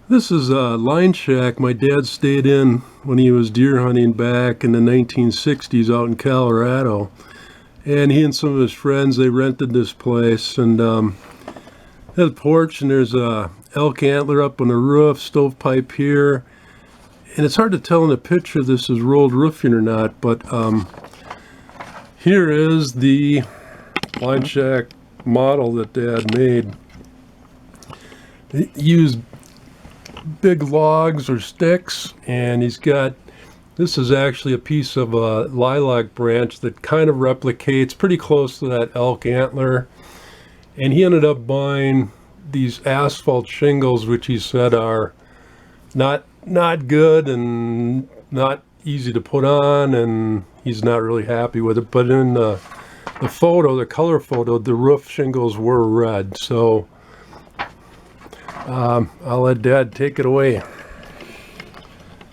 This is a line shack my dad stayed in when he was deer hunting back in the 1960s out in Colorado. And he and some of his friends, they rented this place, and has a porch, and there's a elk antler up on the roof, stovepipe here. And it's hard to tell in the picture if this is rolled roofing or not, but here is the line shack model that Dad made. He used big logs or sticks, and he's got, this is actually a piece of a lilac branch that kind of replicates pretty close to that elk antler. And he ended up buying these asphalt shingles, which he said are not good and not easy to put on, and he's not really happy with it. But in the photo, the color photo, the roof shingles were red. So I'll let Dad take it away.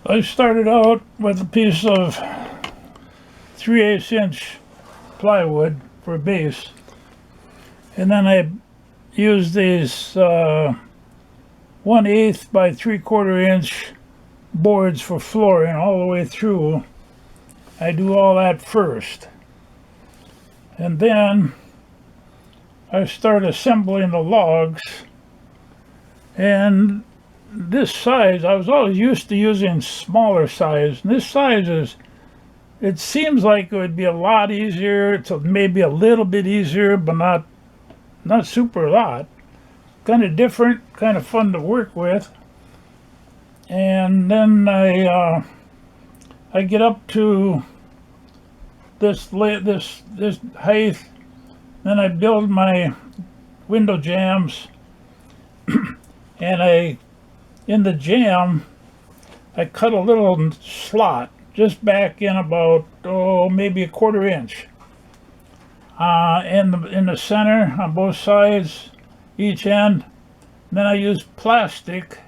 I started out with a piece of 3/8 inch plywood for a base, and then I used these 1/8 by 3/4 inch boards for flooring all the way through. I do all that first, and then I start assembling the logs. And this size, I was always used to using smaller size. And this size is, it seems like it would be a lot easier. It's maybe a little bit easier, but not super a lot. Kind of different, kind of fun to work with. And then I get up to this height. Then I build my window jambs. And in the jamb, I cut a little slot just back in about, maybe 1/4 inch. In the center, on both sides, each end. Then I use plastic,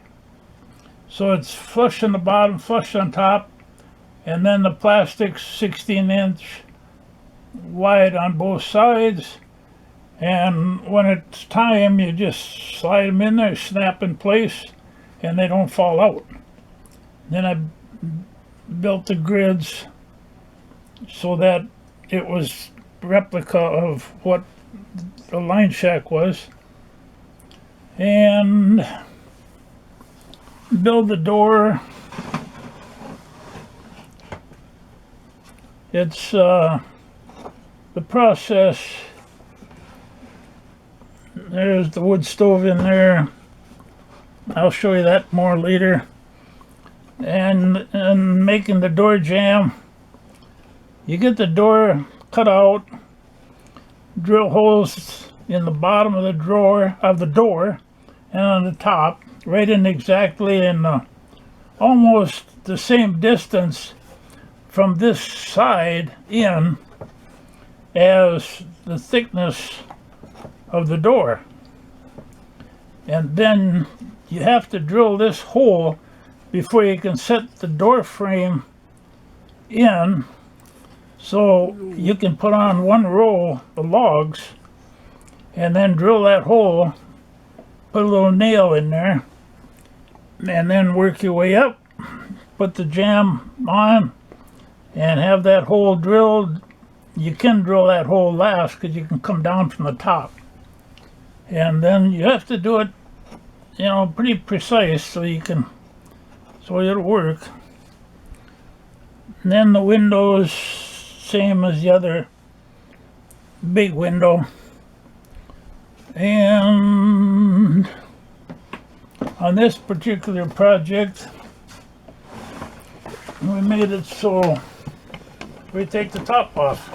so it's flush on the bottom, flush on top, and then the plastic's 16-inch wide on both sides. And when it's time, you just slide them in there, snap in place, and they don't fall out. Then I built the grids so that it was replica of what the line shack was. And build the door. It's the process. There's the wood stove in there. I'll show you that more later. And making the door jamb, you get the door cut out, drill holes in the bottom of the door, and on the top, right in exactly in almost the same distance from this side in as the thickness of the door. And then you have to drill this hole before you can set the door frame in, so you can put on one row of logs and then drill that hole, put a little nail in there, and then work your way up, put the jamb on, and have that hole drilled. You can drill that hole last because you can come down from the top. And then you have to do it, pretty precise so it'll work. And then the windows, same as the other big window. And on this particular project, we made it so we take the top off.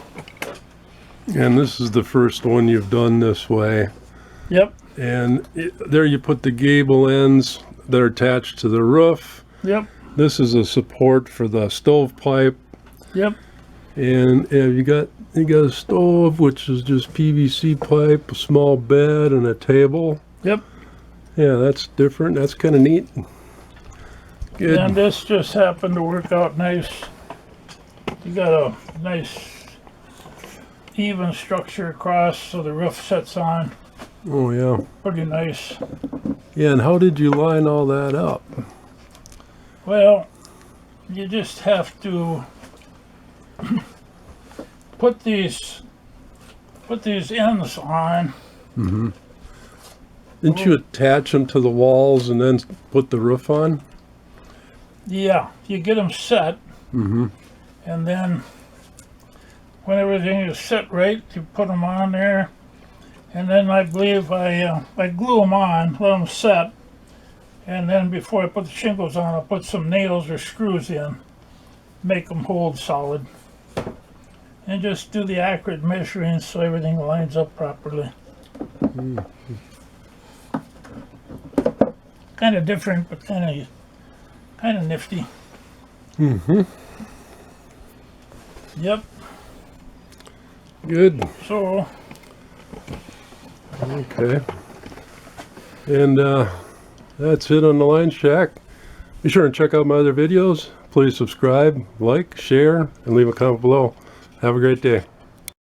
And this is the first one you've done this way. Yep. And there you put the gable ends that are attached to the roof. Yep. This is a support for the stovepipe. Yep. And you got a stove, which is just PVC pipe, a small bed, and a table. Yep. Yeah, that's different. That's kind of neat. Good. And this just happened to work out nice. You got a nice even structure across so the roof sets on. Oh, yeah. Pretty nice. Yeah, and how did you line all that up? Well, you just have to put these ends on. Didn't you attach them to the walls and then put the roof on? Yeah, you get them set, and then when everything is set right, you put them on there, and then I believe I glue them on, let them set, and then before I put the shingles on, I'll put some nails or screws in, make them hold solid, and just do the accurate measuring so everything lines up properly. Kind of different, but kind of nifty. Yep. Good. So Okay. And that's it on the Line Shack. Be sure and check out my other videos. Please subscribe, like, share, and leave a comment below. Have a great day.